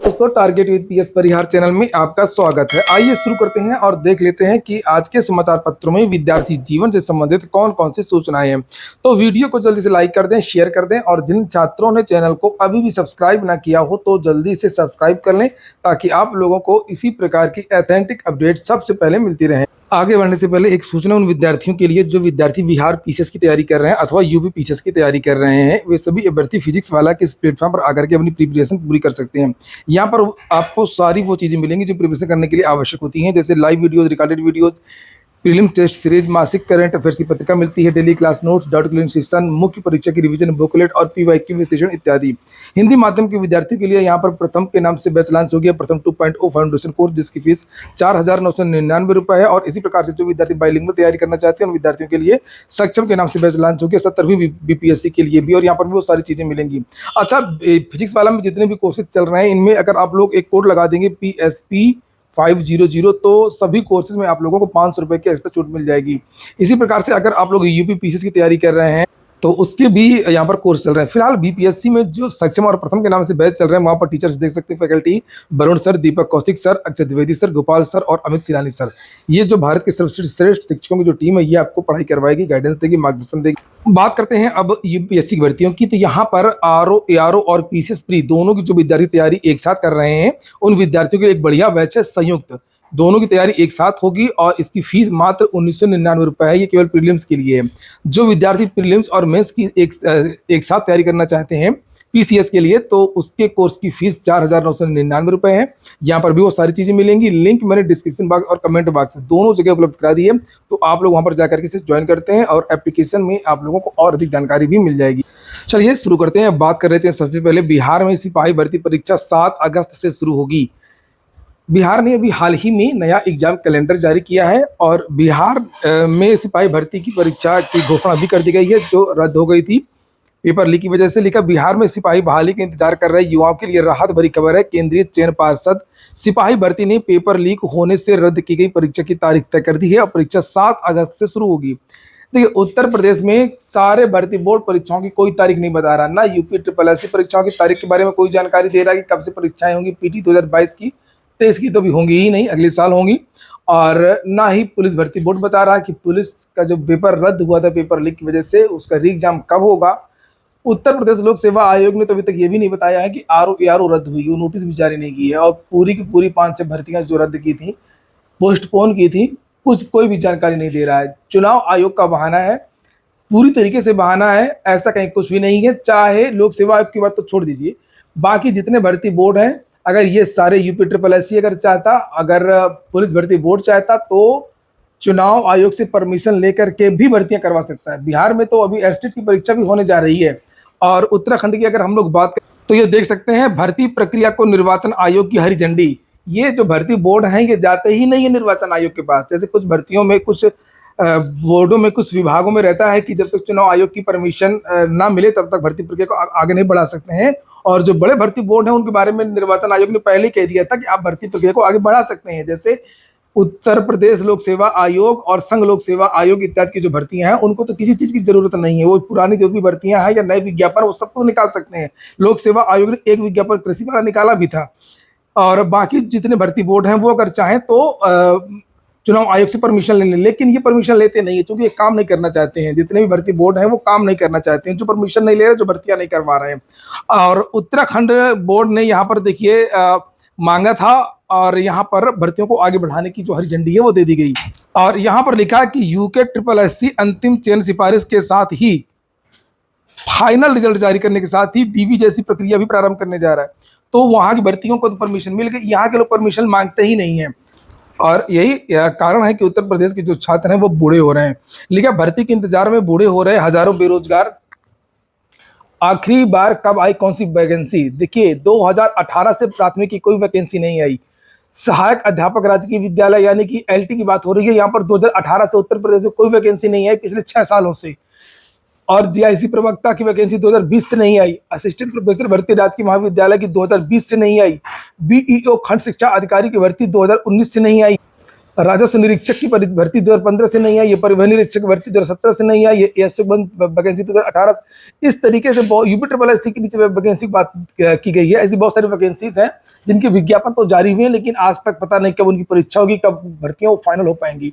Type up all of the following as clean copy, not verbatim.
दोस्तों, target with PS Parihar channel में आपका स्वागत है। आइए शुरू करते हैं और देख लेते हैं कि आज के समाचार पत्रों में विद्यार्थी जीवन से संबंधित कौन कौन सी सूचनाएं हैं। तो वीडियो को जल्दी से लाइक कर दें, शेयर कर दें और जिन छात्रों ने चैनल को अभी भी सब्सक्राइब ना किया हो तो जल्दी से सब्सक्राइब कर लें ताकि आप लोगों को इसी प्रकार की ऑथेंटिक अपडेट सबसे पहले मिलती रहे। आगे बढ़ने से पहले एक सूचना उन विद्यार्थियों के लिए जो विद्यार्थी बिहार पीसीएस की तैयारी कर रहे हैं अथवा यूपी पीसीएस की तैयारी कर रहे हैं। वे सभी अभ्यर्थी फिजिक्स वाला के इस प्लेटफॉर्म पर आकर के अपनी प्रिपरेशन पूरी कर सकते हैं। यहाँ पर आपको सारी वो चीज़ें मिलेंगी जो प्रिपरेशन करने के लिए आवश्यक होती हैं, जैसे live videos, recorded videos, prelim test series, मासिक करंट अफेयर्स की पत्रिका मिलती है, daily class notes, doubt clearing session, मुख्य परीक्षा की रिवीजन बुकलेट और पीवाईक्यू विश्लेषण इत्यादि। हिंदी माध्यम के विद्यार्थियों के लिए यहाँ पर प्रथम के नाम से बैच लॉन्च हो गया, प्रथम 2.0 फाउंडेशन कोर्स, जिसकी फीस 4,999 रुपये है। और इसी प्रकार से जो विद्यार्थी बाइलिंगुअल तैयारी करना चाहते हैं उन विद्यार्थियों के लिए सक्षम के नाम से बैच लॉन्च हो गया, 70वीं बीपीएससी के लिए भी, और यहाँ पर भी वो सारी चीज़ें मिलेंगी। अच्छा, फिजिक्स वाला में जितने भी कोर्सेज चल रहे हैं इनमें अगर आप लोग एक कोड लगा देंगे PSP 500 तो सभी कोर्सेज में आप लोगों को 500 रुपये की एक्स्ट्रा छूट मिल जाएगी। इसी प्रकार से अगर आप लोग यूपी पीसीएस की तैयारी कर रहे हैं तो उसके भी यहाँ पर कोर्स चल रहे हैं। फिलहाल बीपीएससी में जो सक्षम और प्रथम के नाम से बैच चल रहे हैं वहाँ पर टीचर्स देख सकते हैं, faculty Varun sir, Deepak Kaushik sir, Akshay Dwivedi sir, Gopal sir और अमित सिलानी सर। ये जो भारत के सर्वश्रेष्ठ शिक्षकों की जो टीम है ये आपको पढ़ाई करवाएगी, गाइडेंस देगी, मार्गदर्शन देगी। बात करते हैं अब यूपीएससी की भर्तियों की, तो यहाँ पर आरओ, एआरओ और पीसीएस प्री दोनों की जो विद्यार्थी तैयारी एक साथ कर रहे हैं उन विद्यार्थियों के लिए एक बढ़िया बैच है संयुक्त। दोनों की तैयारी एक साथ होगी और इसकी फीस मात्र 1999 रुपये है। ये केवल प्रीलिम्स के लिए है। जो विद्यार्थी प्रीलिम्स और मेंस की एक साथ तैयारी करना चाहते हैं पीसीएस के लिए तो उसके कोर्स की फीस 4,999 रुपये है। यहाँ पर भी वो सारी चीज़ें मिलेंगी। लिंक मैंने डिस्क्रिप्शन बॉक्स और कमेंट बॉक्स दोनों जगह उपलब्ध करा दी है, तो आप लोग वहाँ पर जाकर के इसे ज्वाइन करते हैं और एप्लीकेशन में आप लोगों को और अधिक जानकारी भी मिल जाएगी। चलिए शुरू करते हैं। बात कर रहे थे सबसे पहले बिहार में सिपाही भर्ती परीक्षा 7 अगस्त से शुरू होगी। बिहार ने अभी हाल ही में नया एग्जाम कैलेंडर जारी किया है और बिहार में सिपाही भर्ती की परीक्षा की घोषणा भी कर दी गई है जो रद्द हो गई थी पेपर लीक की वजह से। लिखा, बिहार में सिपाही बहाली का इंतजार कर रहे युवाओं के लिए राहत भरी खबर है। केंद्रीय चयन पार्षद सिपाही भर्ती ने पेपर लीक होने से रद्द की गई परीक्षा की तारीख तय कर दी है और परीक्षा 7 अगस्त से शुरू होगी। देखिए, उत्तर प्रदेश में सारे भर्ती बोर्ड परीक्षाओं की कोई तारीख नहीं बता रहा, ना यूपी SSC परीक्षाओं की तारीख के बारे में कोई जानकारी दे रहा है कि कब से परीक्षाएं होंगी। पीटी 2022 की 23 की तो भी होंगी ही नहीं, अगले साल होंगी। और ना ही पुलिस भर्ती बोर्ड बता रहा है कि पुलिस का जो पेपर रद्द हुआ था पेपर लीक की वजह से उसका री एग्जाम कब होगा। उत्तर प्रदेश लोक सेवा आयोग ने तो अभी तक ये भी नहीं बताया है कि आरओ एआरओ रद्द हुई, वो नोटिस भी जारी नहीं की है। और पूरी की पूरी 5-6 भर्तियां जो रद्द की थी, पोस्टपोन की थी, कोई भी जानकारी नहीं दे रहा है। चुनाव आयोग का बहाना है, पूरी तरीके से बहाना है, ऐसा कहीं कुछ भी नहीं है। चाहे लोक सेवा आयोग की बात तो छोड़ दीजिए, बाकी जितने भर्ती बोर्ड हैं अगर ये सारे यूपी SSC अगर चाहता, अगर पुलिस भर्ती बोर्ड चाहता तो चुनाव आयोग से परमिशन लेकर के भी भर्तियां करवा सकता है। बिहार में तो अभी एसटेट की परीक्षा भी होने जा रही है। और उत्तराखंड की अगर हम लोग बात करें तो ये देख सकते हैं भर्ती प्रक्रिया को निर्वाचन आयोग की हरी झंडी। ये जो भर्ती बोर्ड हैं ये जाते ही नहीं है निर्वाचन आयोग के पास। जैसे कुछ भर्तियों में, कुछ बोर्डों में, कुछ विभागों में रहता है कि जब तक चुनाव आयोग की परमिशन ना मिले तब तक भर्ती प्रक्रिया को आगे नहीं बढ़ा सकते हैं। और जो बड़े भर्ती बोर्ड हैं उनके बारे में निर्वाचन आयोग ने पहले ही कह दिया था कि आप भर्ती प्रक्रिया को आगे बढ़ा सकते हैं। जैसे उत्तर प्रदेश लोक सेवा आयोग और संघ लोक सेवा आयोग इत्यादि की जो भर्तियां हैं उनको तो किसी चीज की जरूरत नहीं है। वो पुरानी जो भी भर्तियां हैं या नए विज्ञापन वो सबको निकाल सकते हैं। लोक सेवा आयोग ने एक विज्ञापन कृषि वाला निकाला भी था। और बाकी जितने भर्ती बोर्ड हैं वो अगर चाहें तो चुनाव आयोग से परमिशन ले लें, लेकिन ये परमिशन लेते नहीं है क्योंकि ये काम नहीं करना चाहते हैं। जितने भी भर्ती बोर्ड हैं वो काम नहीं करना चाहते हैं, जो परमिशन नहीं ले रहे, जो भर्तियां नहीं करवा रहे हैं। और उत्तराखंड बोर्ड ने यहाँ पर देखिए मांगा था और यहाँ पर भर्तियों को आगे बढ़ाने की जो हरी झंडी है वो दे दी गई। और यहाँ पर लिखा कि यूके SSC अंतिम चयन सिफारिश के साथ ही फाइनल रिजल्ट जारी करने के साथ ही डीवी जैसी प्रक्रिया भी प्रारंभ करने जा रहा है। तो वहाँ की भर्तियों को तो परमिशन मिल गई, यहाँ के लोग परमिशन मांगते ही नहीं है। और यही कारण है कि उत्तर प्रदेश के जो छात्र हैं वो बूढ़े हो रहे हैं। लिखा, भर्ती के इंतजार में बूढ़े हो रहे हजारों बेरोजगार। आखिरी बार कब आई कौन सी वैकेंसी? देखिए, 2018 से प्राथमिक की कोई वैकेंसी नहीं आई। सहायक अध्यापक राजकीय विद्यालय यानी कि एलटी की बात हो रही है। यहाँ पर 2018 से उत्तर प्रदेश में कोई वैकेंसी नहीं आई पिछले 6 सालों से। और जीआईसी प्रवक्ता की वैकेंसी 2020 से नहीं आई। असिस्टेंट प्रोफेसर भर्ती राजकीय महाविद्यालय की 2020 से नहीं आई। बीईओ खंड शिक्षा अधिकारी की भर्ती 2019 से नहीं आई। राजस्व निरीक्षक की भर्ती 2015 से नहीं आई, ये परिवहन निरीक्षक भर्ती 2017 से नहीं आई, ये एएसओ वैकेंसी 2018। इस तरीके से यूपी ट्रिपल एस सी के नीचे वैकेंसी की बात की गई है। ऐसी बहुत सारी वैकेंसीज हैं जिनके विज्ञापन तो जारी हुए हैं, लेकिन आज तक पता नहीं कब उनकी परीक्षा होगी, कब भर्तियां वो फाइनल हो पाएंगी।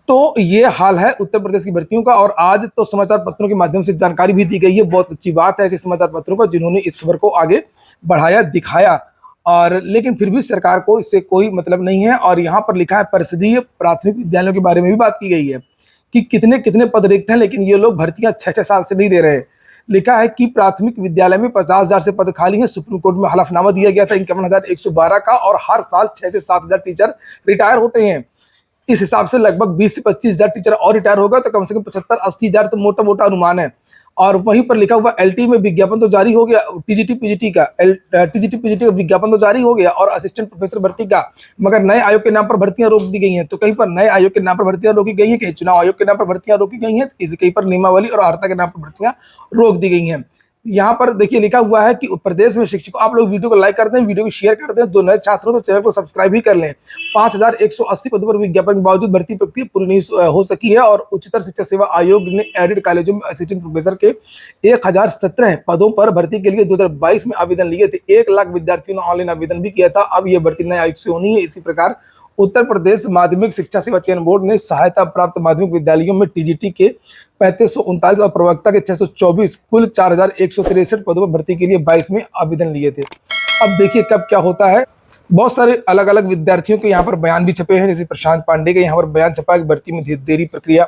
तो ये हाल है उत्तर प्रदेश की भर्तियों का। और आज तो समाचार पत्रों के माध्यम से जानकारी भी दी गई है। बहुत अच्छी बात है ऐसे समाचार पत्रों का जिन्होंने इस खबर को आगे बढ़ाया, दिखाया। और लेकिन फिर भी सरकार को इससे कोई मतलब नहीं है। और यहाँ पर लिखा है परिषदीय प्राथमिक विद्यालयों के बारे में भी बात की गई है कि कितने कितने पद रिक्त हैं, लेकिन ये लोग भर्तियां 6-6 साल से नहीं दे रहे। लिखा है कि प्राथमिक विद्यालय में 50,000 से पद खाली हैं। सुप्रीम कोर्ट में हलफनामा दिया गया था 51,112 का, और हर साल 6 से 7,000 टीचर रिटायर होते हैं। इस हिसाब से लगभग 20 से 25,000 टीचर और रिटायर होगा, तो कम से कम 75-80,000 तो मोटा मोटा अनुमान है। और वहीं पर लिखा हुआ एलटी में विज्ञापन तो जारी हो गया, टीजीटी पीजीटी का विज्ञापन तो जारी हो गया, और असिस्टेंट प्रोफेसर भर्ती का, मगर नए आयोग के नाम पर भर्तियां रोक दी गई हैं। तो कहीं पर नए आयोग के नाम पर भर्तियां रोकी गई हैं, कहीं चुनाव आयोग के नाम पर भर्तियां रोकी गई हैं, कहीं पर नियमावली और अर्हता के नाम पर भर्तियां रोक दी गई हैं। यहाँ पर देखिए लिखा हुआ है कि प्रदेश में शिक्षकों, आप लोग वीडियो को लाइक कर दें, वीडियो को शेयर कर दें, जो नए छात्र हो तो चैनल को सब्सक्राइब भी कर लें। 5,180 पदों पर विज्ञापन के बावजूद भर्ती प्रक्रिया पूरी नहीं हो सकी है। और उच्चतर शिक्षा सेवा आयोग ने एडेड कॉलेजों में असिस्टेंट प्रोफेसर के 1017 पदों पर भर्ती के लिए 2022 में आवेदन लिए थे। 1 लाख विद्यार्थियों ने ऑनलाइन आवेदन भी किया था। अब यह भर्ती नए आयोग से होनी है। इसी प्रकार उत्तर प्रदेश माध्यमिक शिक्षा सेवा चयन बोर्ड ने सहायता प्राप्त माध्यमिक विद्यालयों में टीजीटी के 3539 और प्रवक्ता के 624 कुल 4,163 पदों पर भर्ती के लिए 22 में आवेदन लिए थे। अब देखिए कब क्या होता है। बहुत सारे अलग अलग विद्यार्थियों के यहाँ पर बयान भी छपे हैं। जैसे प्रशांत पांडे के यहाँ पर बयान छपा है कि भर्ती में देरी प्रक्रिया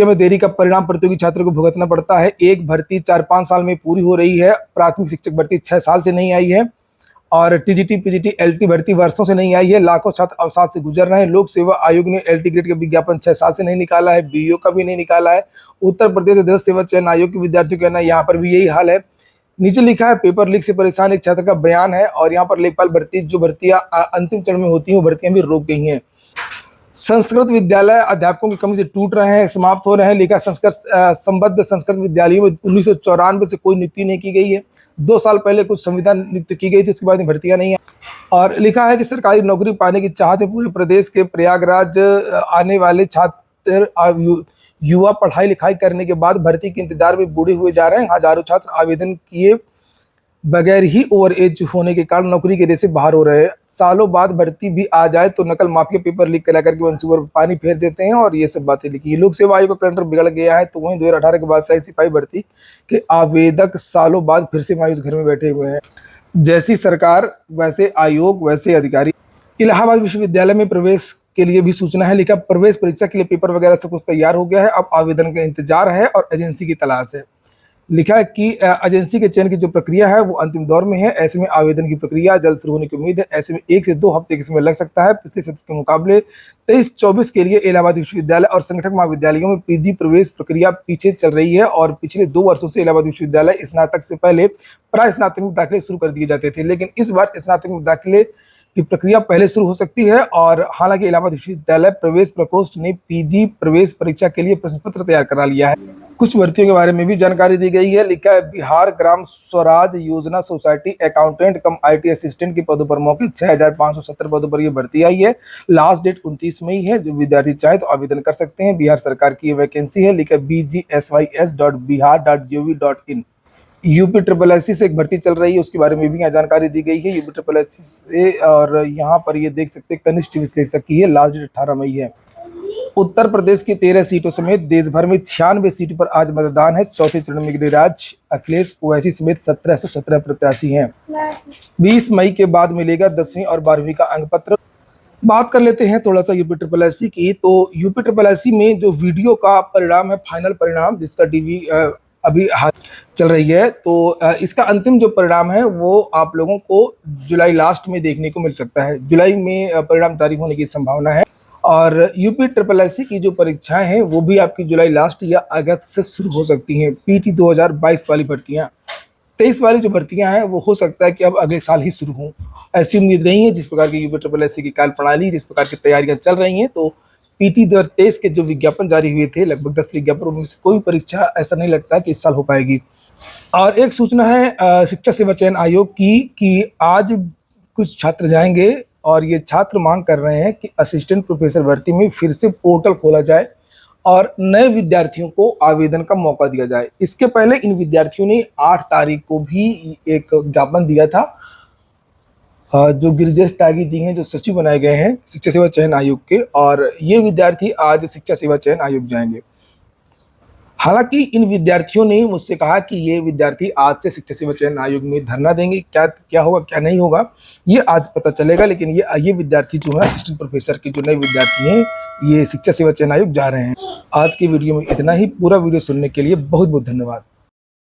में देरी का परिणाम प्रतियोगी छात्रों को भुगतना पड़ता है। एक भर्ती 4-5 साल में पूरी हो रही है। प्राथमिक शिक्षक भर्ती 6 साल से नहीं आई है, और टीजीटी पीजीटी एलटी भर्ती वर्षों से नहीं आई है। लाखों छात्र अवसाद से गुजर रहे हैं। लोक सेवा आयोग ने एलटी ग्रेड का विज्ञापन 6 साल से नहीं निकाला है, बीईओ का भी नहीं निकाला है। उत्तर प्रदेश अध्यक्ष सेवा चयन आयोग के विद्यार्थियों का कहना है यहाँ पर भी यही हाल है। नीचे लिखा है पेपर लीक से परेशान एक छात्र का बयान है। और यहाँ पर लेखपाल भर्ती जो भर्तियां अंतिम चरण में होती हैं, वो भर्तियां भी रोक गई हैं। संस्कृत विद्यालय अध्यापकों की कमी से टूट रहे हैं, समाप्त हो रहे हैं। लिखा संबद्ध संस्कृत विद्यालयों में 1994 से कोई नियुक्ति नहीं की गई है। 2 साल पहले कुछ संविधान नियुक्त की गई थी, उसके बाद भर्तियां नहीं है। और लिखा है कि सरकारी नौकरी पाने की चाहत में पूरे प्रदेश के प्रयागराज आने वाले छात्र युवा पढ़ाई लिखाई करने के बाद भर्ती के इंतजार में बूढ़े हुए जा रहे हैं। हजारों छात्र आवेदन किए बगैर ही ओवर एज होने के कारण नौकरी के रेस से बाहर हो रहे हैं। सालों बाद भर्ती भी आ जाए तो नकल माफिया पेपर लीक करा करके मंसूबे पर पानी फेर देते हैं, और ये सब बातें लिखी है। लोक सेवा आयोग का कैलेंडर बिगड़ गया है। तो वहीं 2018 के बाद शाही सिपाही भर्ती के आवेदक सालों बाद फिर से मायूस घर में बैठे हुए हैं। जैसी सरकार वैसे आयोग वैसे अधिकारी। इलाहाबाद विश्वविद्यालय में प्रवेश के लिए भी सूचना है। लिखा प्रवेश परीक्षा के लिए पेपर वगैरह सब कुछ तैयार हो गया है। अब आवेदन का इंतजार है और एजेंसी की तलाश है। लिखा है कि एजेंसी के चयन की जो प्रक्रिया है वो अंतिम दौर में है। ऐसे में आवेदन की प्रक्रिया जल्द शुरू होने की उम्मीद है। ऐसे में 1 से 2 हफ्ते के समय लग सकता है। पिछले सत्र के मुकाबले 23-24 के लिए इलाहाबाद विश्वविद्यालय और संगठक महाविद्यालयों में पीजी प्रवेश प्रक्रिया पीछे चल रही है। और पिछले 2 वर्षों से इलाहाबाद विश्वविद्यालय स्नातक से पहले प्राय स्नातक में दाखिले शुरू कर दिए जाते थे, लेकिन इस बार स्नातक में दाखिले की प्रक्रिया पहले शुरू हो सकती है। और हालांकि इलाहाबाद विश्वविद्यालय प्रवेश प्रकोष्ठ ने पीजी प्रवेश परीक्षा के लिए प्रश्न पत्र तैयार करा लिया है। कुछ भर्तियों के बारे में भी जानकारी दी गई है। लिखा है बिहार ग्राम स्वराज योजना society accountant come IT assistant के पदों पर मौके 6,570 पदों पर यह भर्ती आई है। लास्ट डेट 29 मई है। जो विद्यार्थी चाहे तो आवेदन कर सकते हैं। बिहार सरकार की यह वैकेंसी है। लिखा है bgsys.bihar.gov.in। UP triple S C से एक भर्ती चल रही है, उसके बारे में भी यहाँ जानकारी दी गई है यूपी ट्रिपल एस सी से। और यहाँ पर ये देख सकते हैं कनिष्ठ विश्लेषक की है। लास्ट डेट 18 मई है। उत्तर प्रदेश की 13 सीटों समेत देश भर में 96 सीटों पर आज मतदान है। चौथे चरण में गिरिराज अखिलेश ओवैसी समेत 1717 प्रत्याशी हैं। 20 मई के बाद मिलेगा 10वीं और 12वीं का अंक पत्र। बात कर लेते हैं थोड़ा सा यूपी ट्रिपल एस सी की। तो यूपी ट्रिपल एस सी में जो वीडियो का परिणाम है, फाइनल परिणाम, जिसका डीवी अभी चल रही है, तो इसका अंतिम जो परिणाम है वो आप लोगों को जुलाई लास्ट में देखने को मिल सकता है। जुलाई में परिणाम जारी होने की संभावना है। और यूपी ट्रिपल एस सी की जो परीक्षाएं हैं वो भी आपकी जुलाई लास्ट या अगस्त से शुरू हो सकती हैं। पीटी 2022 वाली भर्तियां, 23 वाली जो भर्तियां हैं वो हो सकता है कि अब अगले साल ही शुरू हों, ऐसी उम्मीद नहीं है। जिस प्रकार की यूपी ट्रिपल एस सी की कार्य प्रणाली, जिस प्रकार की तैयारियां चल रही हैं, तो पीटी 2023 के जो विज्ञापन जारी हुए थे, लगभग 10 विज्ञापन, उनमें से कोई परीक्षा ऐसा नहीं लगता कि इस साल हो पाएगी। और एक सूचना है शिक्षा सेवा चयन आयोग की कि आज कुछ छात्र जाएंगे और ये छात्र मांग कर रहे हैं कि असिस्टेंट प्रोफेसर भर्ती में फिर से पोर्टल खोला जाए और नए विद्यार्थियों को आवेदन का मौका दिया जाए। इसके पहले इन विद्यार्थियों ने 8 तारीख को भी एक ज्ञापन दिया था। जो गिरिजेश त्यागी जी हैं, जो सचिव बनाए गए हैं शिक्षा सेवा चयन आयोग के, और ये विद्यार्थी आज शिक्षा सेवा चयन आयोग जाएंगे। हालांकि इन विद्यार्थियों ने मुझसे कहा कि ये विद्यार्थी आज से शिक्षा सेवा चयन आयोग में धरना देंगे। क्या होगा क्या नहीं होगा ये आज पता चलेगा, लेकिन ये विद्यार्थी जो है असिस्टेंट प्रोफेसर के जो नए विद्यार्थी हैं, ये शिक्षा सेवा चयन आयोग जा रहे हैं। आज की वीडियो में इतना ही। पूरा वीडियो सुनने के लिए बहुत बहुत धन्यवाद।